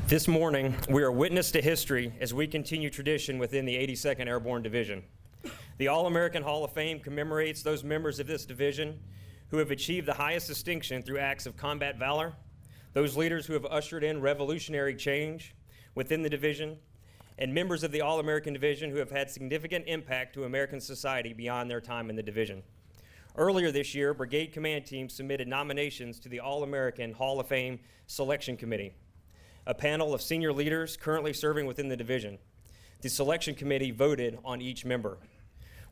This morning, we are witness to history as we continue tradition within the 82nd Airborne Division. The All-American Hall of Fame commemorates those members of this division who have achieved the highest distinction through acts of combat valor, those leaders who have ushered in revolutionary change within the division, and members of the All-American Division who have had significant impact to American society beyond their time in the division. Earlier this year, brigade command teams submitted nominations to the All-American Hall of Fame Selection Committee, a panel of senior leaders currently serving within the division. The selection committee voted on each member.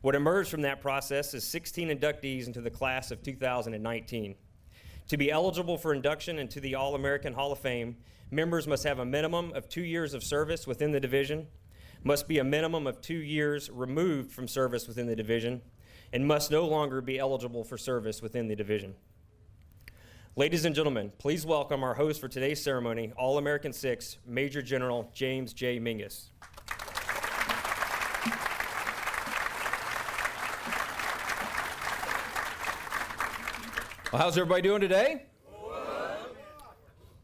What emerged from that process is 16 inductees into the class of 2019. To be eligible for induction into the All-American Hall of Fame, members must have a minimum of 2 years of service within the division, must be a minimum of 2 years removed from service within the division, and must no longer be eligible for service within the division. Ladies and gentlemen, please welcome our host for today's ceremony, All-American 6, Major General James J. Mingus. Well, how's everybody doing today?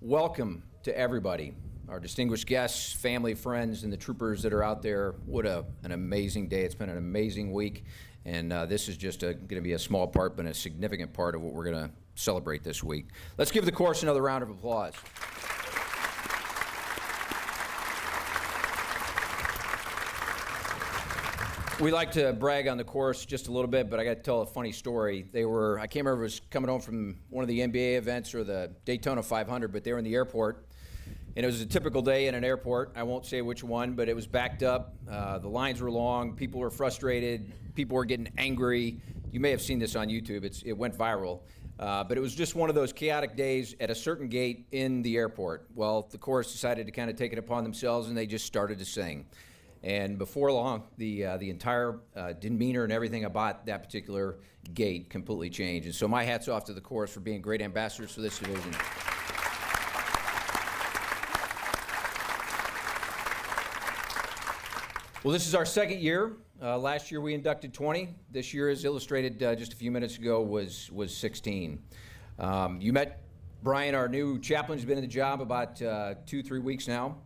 Welcome to everybody, our distinguished guests, family, friends, and the troopers that are out there. What an amazing day. It's been an amazing week, and this is just going to be a small part, but a significant part of what we're going to celebrate this week. Let's give the course another round of applause. We like to brag on the course just a little bit, but I got to tell a funny story. I can't remember if it was coming home from one of the NBA events or the Daytona 500, but they were in the airport, and it was a typical day in an airport. I won't say which one, but it was backed up. The lines were long. People were frustrated. People were getting angry. You may have seen this on YouTube. It went viral. But it was just one of those chaotic days at a certain gate in the airport. Well, the chorus decided to kind of take it upon themselves, and they just started to sing. And before long, the entire demeanor and everything about that particular gate completely changed. And so my hat's off to the chorus for being great ambassadors for this division. Well, this is our second year. Last year we inducted 20. This year, as illustrated just a few minutes ago, was 16. You met Brian, our new chaplain, who's been in the job about 2-3 weeks now.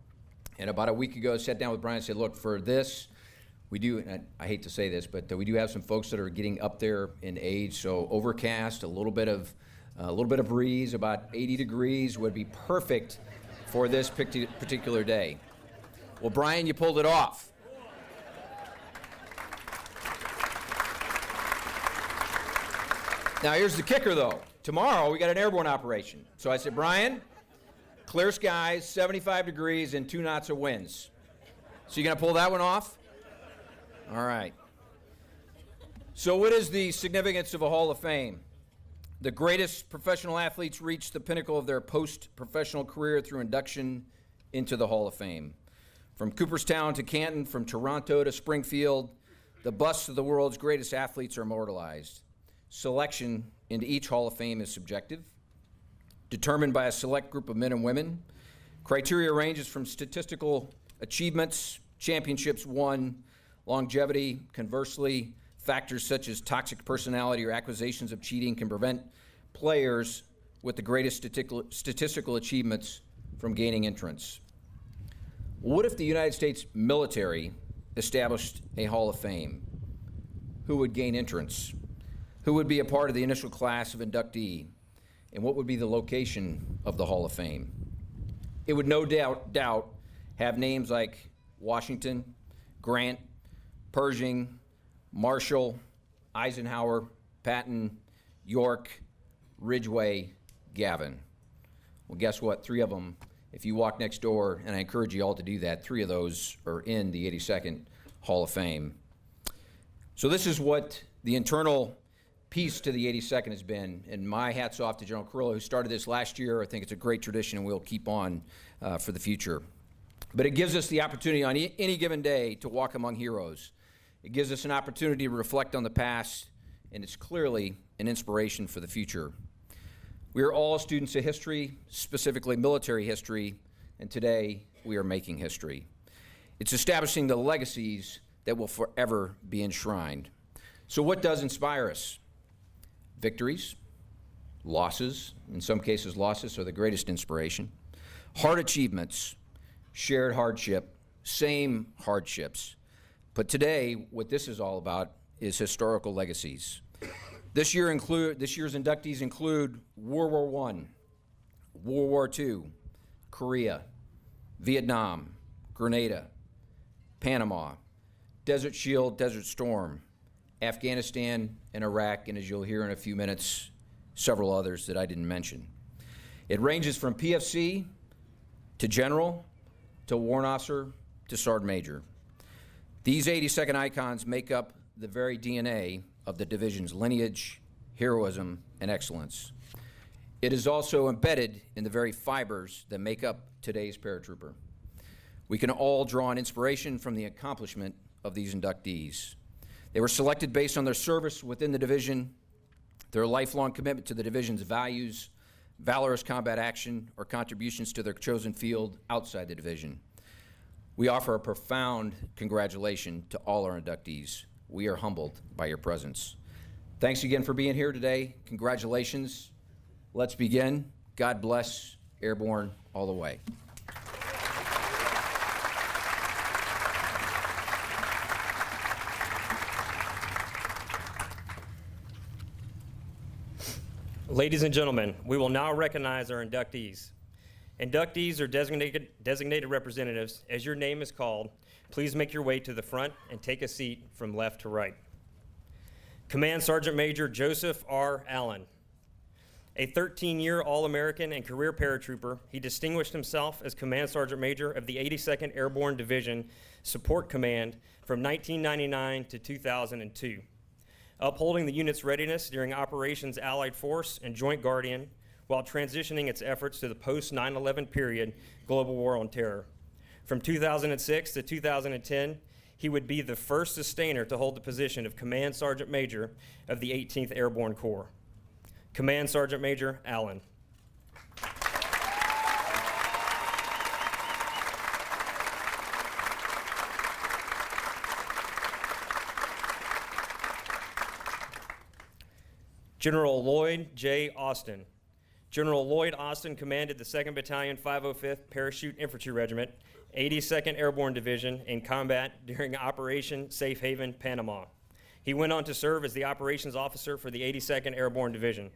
And about a week ago, I sat down with Brian and said, look, for this, we do, and I hate to say this, but we do have some folks that are getting up there in age. So overcast, a little bit of breeze, about 80 degrees would be perfect for this particular day. Well, Brian, you pulled it off. Now, here's the kicker, though. Tomorrow, we got an airborne operation. So I said, Brian, clear skies, 75 degrees, and 2 knots of winds. So you going to pull that one off? All right. So what is the significance of a Hall of Fame? The greatest professional athletes reach the pinnacle of their post-professional career through induction into the Hall of Fame. From Cooperstown to Canton, from Toronto to Springfield, the busts of the world's greatest athletes are immortalized. Selection into each Hall of Fame is subjective, determined by a select group of men and women. Criteria ranges from statistical achievements, championships won, longevity. Conversely, factors such as toxic personality or accusations of cheating can prevent players with the greatest statistical achievements from gaining entrance. What if the United States military established a Hall of Fame? Who would gain entrance? Who would be a part of the initial class of inductee? And what would be the location of the Hall of Fame? It would no doubt have names like Washington, Grant, Pershing, Marshall, Eisenhower, Patton, York, Ridgway, Gavin. Well, guess what? 3 of them, if you walk next door, and I encourage you all to do that, 3 of those are in the 82nd Hall of Fame. So this is what the internal piece to the 82nd has been, and my hat's off to General Carrillo, who started this last year. I think it's a great tradition, and we'll keep on for the future. But it gives us the opportunity on any given day to walk among heroes. It gives us an opportunity to reflect on the past, and it's clearly an inspiration for the future. We are all students of history, specifically military history, and today we are making history. It's establishing the legacies that will forever be enshrined. So what does inspire us? Victories, losses, in some cases losses are the greatest inspiration, hard achievements, shared hardship, same hardships. But today, what this is all about is historical legacies. This year's inductees include World War I, World War II, Korea, Vietnam, Grenada, Panama, Desert Shield, Desert Storm, Afghanistan, and Iraq, and as you'll hear in a few minutes, several others that I didn't mention. It ranges from PFC to General to Warrant Officer to Sergeant Major. These 82nd icons make up the very DNA of the division's lineage, heroism, and excellence. It is also embedded in the very fibers that make up today's paratrooper. We can all draw on inspiration from the accomplishment of these inductees. They were selected based on their service within the division, their lifelong commitment to the division's values, valorous combat action, or contributions to their chosen field outside the division. We offer a profound congratulations to all our inductees. We are humbled by your presence. Thanks again for being here today. Congratulations. Let's begin. God bless. Airborne all the way. Ladies and gentlemen, we will now recognize our inductees. Inductees are designated representatives. As your name is called, please make your way to the front and take a seat from left to right. Command Sergeant Major Joseph R. Allen. A 13-year All-American and career paratrooper, he distinguished himself as Command Sergeant Major of the 82nd Airborne Division Support Command from 1999 to 2002. Upholding the unit's readiness during Operations Allied Force and Joint Guardian, while transitioning its efforts to the post-9/11 period global war on terror. From 2006 to 2010, he would be the first sustainer to hold the position of Command Sergeant Major of the 18th Airborne Corps. Command Sergeant Major Allen. General Lloyd J. Austin. General Lloyd Austin commanded the 2nd Battalion 505th Parachute Infantry Regiment, 82nd Airborne Division in combat during Operation Safe Haven, Panama. He went on to serve as the operations officer for the 82nd Airborne Division.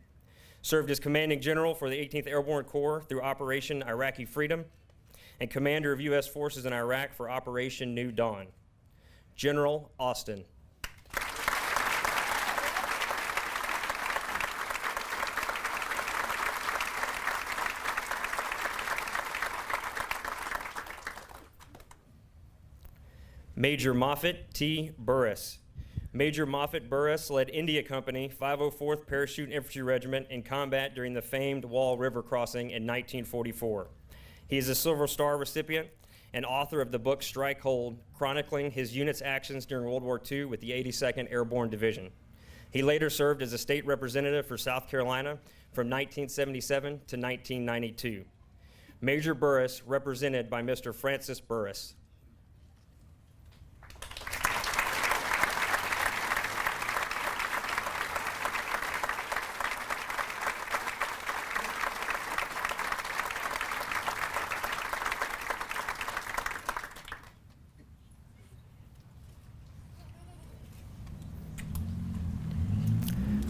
Served as commanding general for the 18th Airborne Corps through Operation Iraqi Freedom and commander of U.S. forces in Iraq for Operation New Dawn. General Austin. Major Moffett T. Burris. Major Moffett Burris led India Company 504th Parachute Infantry Regiment in combat during the famed Wall River crossing in 1944. He is a Silver Star recipient and author of the book Strike Hold, chronicling his unit's actions during World War II with the 82nd Airborne Division. He later served as a state representative for South Carolina from 1977 to 1992. Major Burris represented by Mr. Francis Burris.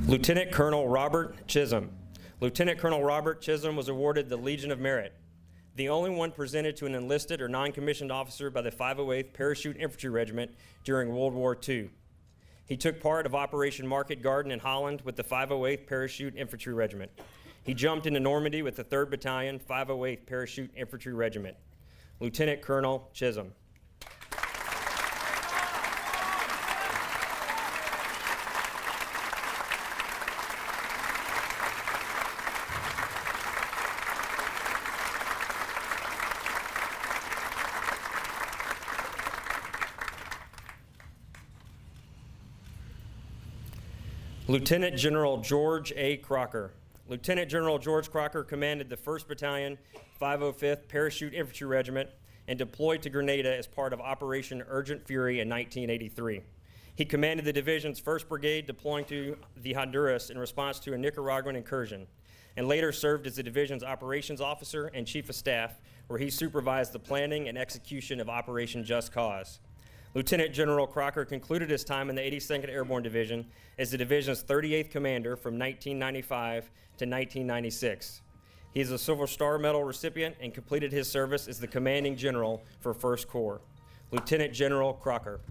Lieutenant Colonel Robert Chisholm. Lieutenant Colonel Robert Chisholm was awarded the Legion of Merit, the only one presented to an enlisted or non-commissioned officer by the 508th Parachute Infantry Regiment during World War II. He took part of Operation Market Garden in Holland with the 508th Parachute Infantry Regiment. He jumped into Normandy with the 3rd Battalion, 508th Parachute Infantry Regiment. Lieutenant Colonel Chisholm. Lieutenant General George A. Crocker. Lieutenant General George Crocker commanded the 1st Battalion, 505th Parachute Infantry Regiment and deployed to Grenada as part of Operation Urgent Fury in 1983. He commanded the division's 1st Brigade deploying to the Honduras in response to a Nicaraguan incursion, and later served as the division's operations officer and chief of staff where he supervised the planning and execution of Operation Just Cause. Lieutenant General Crocker concluded his time in the 82nd Airborne Division as the division's 38th commander from 1995 to 1996. He is a Silver Star Medal recipient and completed his service as the commanding general for 1st Corps. Lieutenant General Crocker.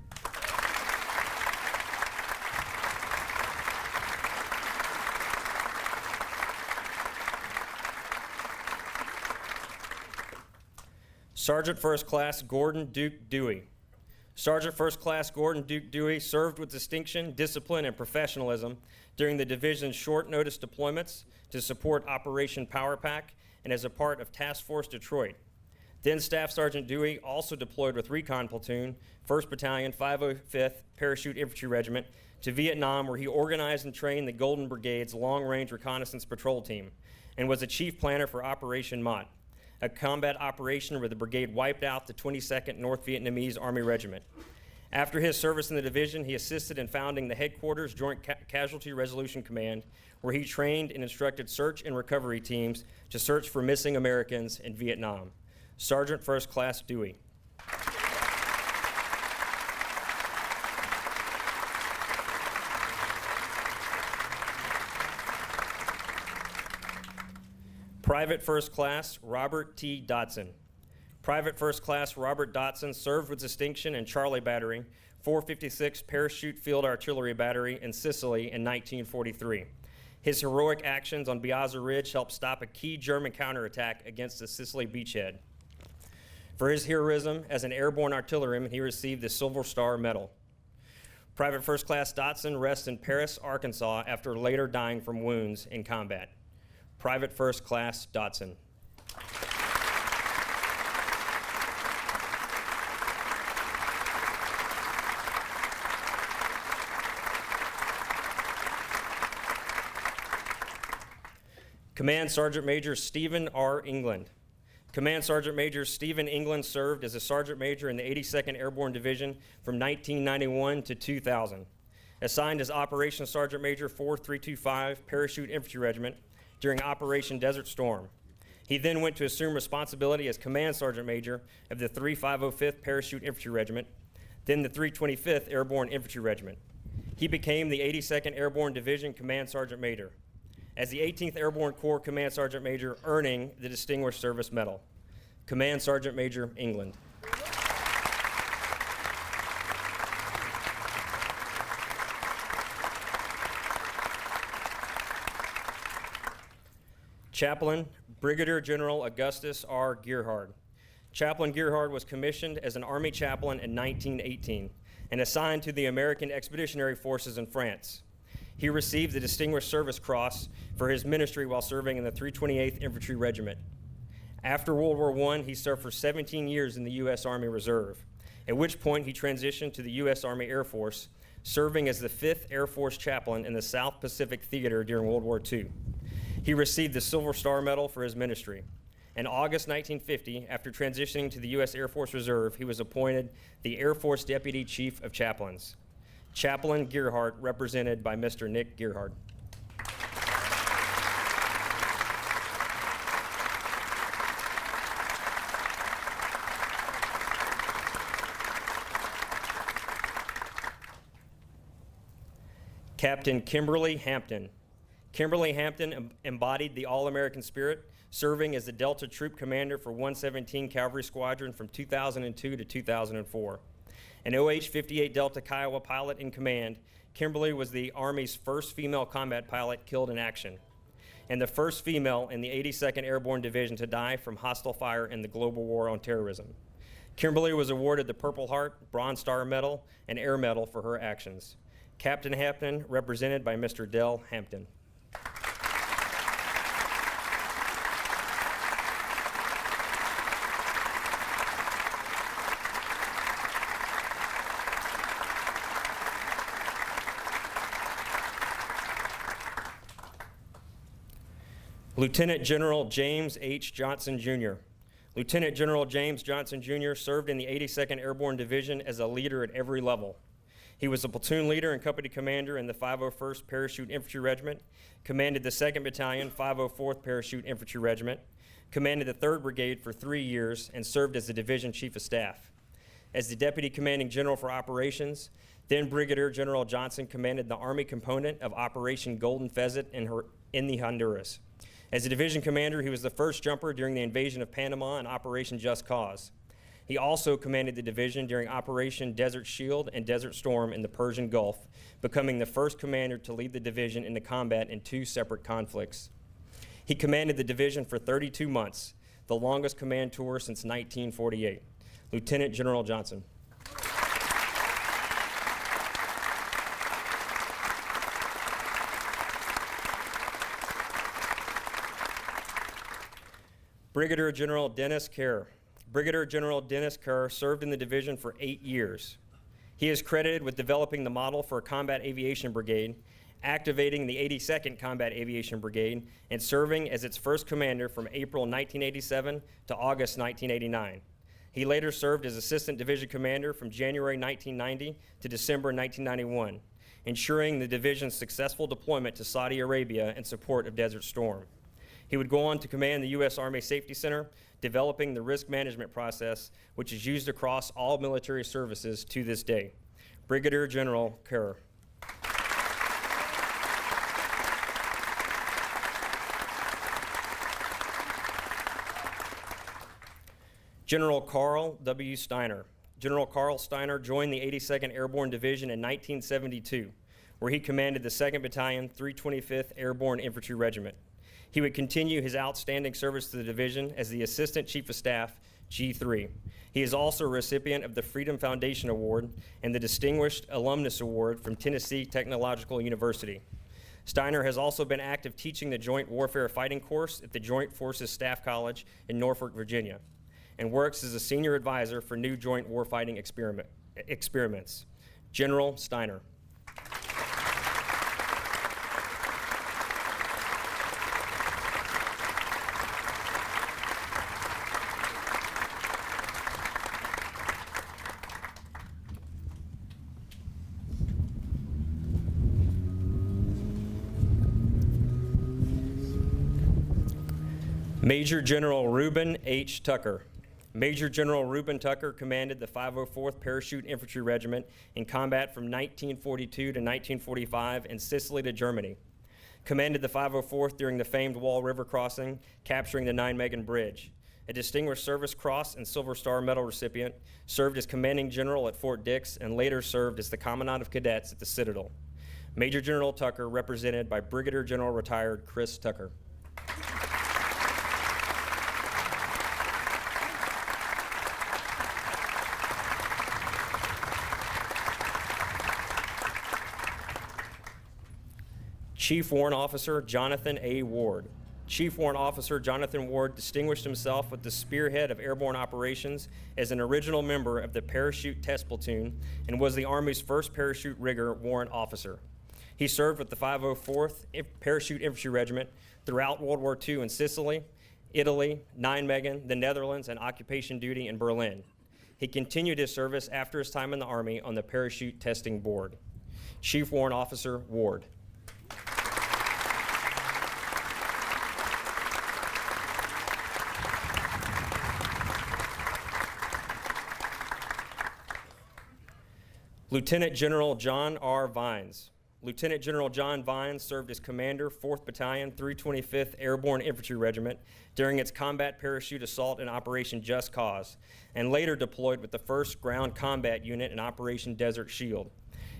Sergeant First Class Gordon Duke Dewey. Sergeant First Class Gordon Duke Dewey served with distinction, discipline, and professionalism during the division's short-notice deployments to support Operation Power Pack and as a part of Task Force Detroit. Then Staff Sergeant Dewey also deployed with Recon Platoon, 1st Battalion, 505th Parachute Infantry Regiment to Vietnam, where he organized and trained the Golden Brigade's Long-Range Reconnaissance Patrol Team and was a chief planner for Operation Mott, a combat operation where the brigade wiped out the 22nd North Vietnamese Army Regiment. After his service in the division, he assisted in founding the Headquarters Joint Casualty Resolution Command, where he trained and instructed search and recovery teams to search for missing Americans in Vietnam. Sergeant First Class Dewey. Private First Class Robert T. Dotson. Private First Class Robert Dotson served with distinction in Charlie Battery, 456 Parachute Field Artillery Battery in Sicily in 1943. His heroic actions on Biazza Ridge helped stop a key German counterattack against the Sicily beachhead. For his heroism as an airborne artilleryman, he received the Silver Star Medal. Private First Class Dotson rests in Paris, Arkansas, after later dying from wounds in combat. Private First Class Dotson. Command Sergeant Major Stephen R. England. Command Sergeant Major Stephen England served as a Sergeant Major in the 82nd Airborne Division from 1991 to 2000. Assigned as Operations Sergeant Major 4325 Parachute Infantry Regiment during Operation Desert Storm. He then went to assume responsibility as Command Sergeant Major of the 3505th Parachute Infantry Regiment, then the 325th Airborne Infantry Regiment. He became the 82nd Airborne Division Command Sergeant Major, as the 18th Airborne Corps Command Sergeant Major, earning the Distinguished Service Medal. Command Sergeant Major England. Chaplain Brigadier General Augustus R. Gearhard. Chaplain Gearhard was commissioned as an Army chaplain in 1918 and assigned to the American Expeditionary Forces in France. He received the Distinguished Service Cross for his ministry while serving in the 328th Infantry Regiment. After World War I, he served for 17 years in the U.S. Army Reserve, at which point he transitioned to the U.S. Army Air Force, serving as the 5th Air Force chaplain in the South Pacific Theater during World War II. He received the Silver Star Medal for his ministry. In August 1950, after transitioning to the U.S. Air Force Reserve, he was appointed the Air Force Deputy Chief of Chaplains. Chaplain Gearhart, represented by Mr. Nick Gearhart. Captain Kimberly Hampton. Kimberly Hampton embodied the All-American spirit, serving as the Delta Troop Commander for 117 Cavalry Squadron from 2002 to 2004. An OH-58 Delta Kiowa pilot in command, Kimberly was the Army's first female combat pilot killed in action, and the first female in the 82nd Airborne Division to die from hostile fire in the global war on terrorism. Kimberly was awarded the Purple Heart, Bronze Star Medal, and Air Medal for her actions. Captain Hampton, represented by Mr. Dell Hampton. Lieutenant General James H. Johnson, Jr. Lieutenant General James Johnson, Jr. served in the 82nd Airborne Division as a leader at every level. He was a platoon leader and company commander in the 501st Parachute Infantry Regiment, commanded the 2nd Battalion, 504th Parachute Infantry Regiment, commanded the 3rd Brigade for 3 years, and served as the Division Chief of Staff. As the Deputy Commanding General for Operations, then Brigadier General Johnson commanded the Army component of Operation Golden Pheasant in the Honduras. As the division commander, he was the first jumper during the invasion of Panama and Operation Just Cause. He also commanded the division during Operation Desert Shield and Desert Storm in the Persian Gulf, becoming the first commander to lead the division into combat in 2 separate conflicts. He commanded the division for 32 months, the longest command tour since 1948. Lieutenant General Johnson. Brigadier General Dennis Kerr. Brigadier General Dennis Kerr served in the division for 8 years. He is credited with developing the model for a combat aviation brigade, activating the 82nd Combat Aviation Brigade, and serving as its first commander from April 1987 to August 1989. He later served as Assistant Division Commander from January 1990 to December 1991, ensuring the division's successful deployment to Saudi Arabia in support of Desert Storm. He would go on to command the U.S. Army Safety Center, developing the risk management process, which is used across all military services to this day. Brigadier General Kerr. General Carl W. Steiner. General Carl Steiner joined the 82nd Airborne Division in 1972, where he commanded the 2nd Battalion, 325th Airborne Infantry Regiment. He would continue his outstanding service to the division as the Assistant Chief of Staff, G3. He is also a recipient of the Freedom Foundation Award and the Distinguished Alumnus Award from Tennessee Technological University. Steiner has also been active teaching the Joint Warfare Fighting Course at the Joint Forces Staff College in Norfolk, Virginia, and works as a senior advisor for new joint warfighting experiments. General Steiner. Major General Reuben H. Tucker. Major General Reuben Tucker commanded the 504th Parachute Infantry Regiment in combat from 1942 to 1945 in Sicily to Germany. Commanded the 504th during the famed Wall River crossing, capturing the Nijmegen Bridge. A Distinguished Service Cross and Silver Star Medal recipient, served as Commanding General at Fort Dix and later served as the Commandant of Cadets at the Citadel. Major General Tucker represented by Brigadier General Retired Chris Tucker. Chief Warrant Officer Jonathan A. Ward. Chief Warrant Officer Jonathan Ward distinguished himself with the spearhead of airborne operations as an original member of the Parachute Test Platoon and was the Army's first parachute rigger warrant officer. He served with the 504th Parachute Infantry Regiment throughout World War II in Sicily, Italy, Nijmegen, the Netherlands, and occupation duty in Berlin. He continued his service after his time in the Army on the Parachute Testing Board. Chief Warrant Officer Ward. Lieutenant General John R. Vines. Lieutenant General John Vines served as Commander, 4th Battalion, 325th Airborne Infantry Regiment during its combat parachute assault in Operation Just Cause, and later deployed with the 1st Ground Combat Unit in Operation Desert Shield.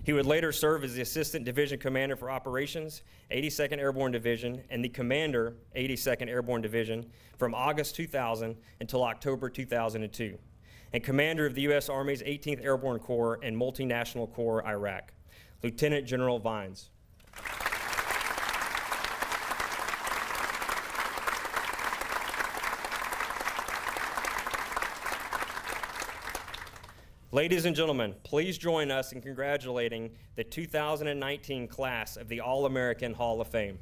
He would later serve as the Assistant Division Commander for Operations, 82nd Airborne Division, and the Commander, 82nd Airborne Division, from August 2000 until October 2002. And commander of the U.S. Army's 18th Airborne Corps and Multinational Corps, Iraq. Lieutenant General Vines. Ladies and gentlemen, please join us in congratulating the 2019 class of the All-American Hall of Fame.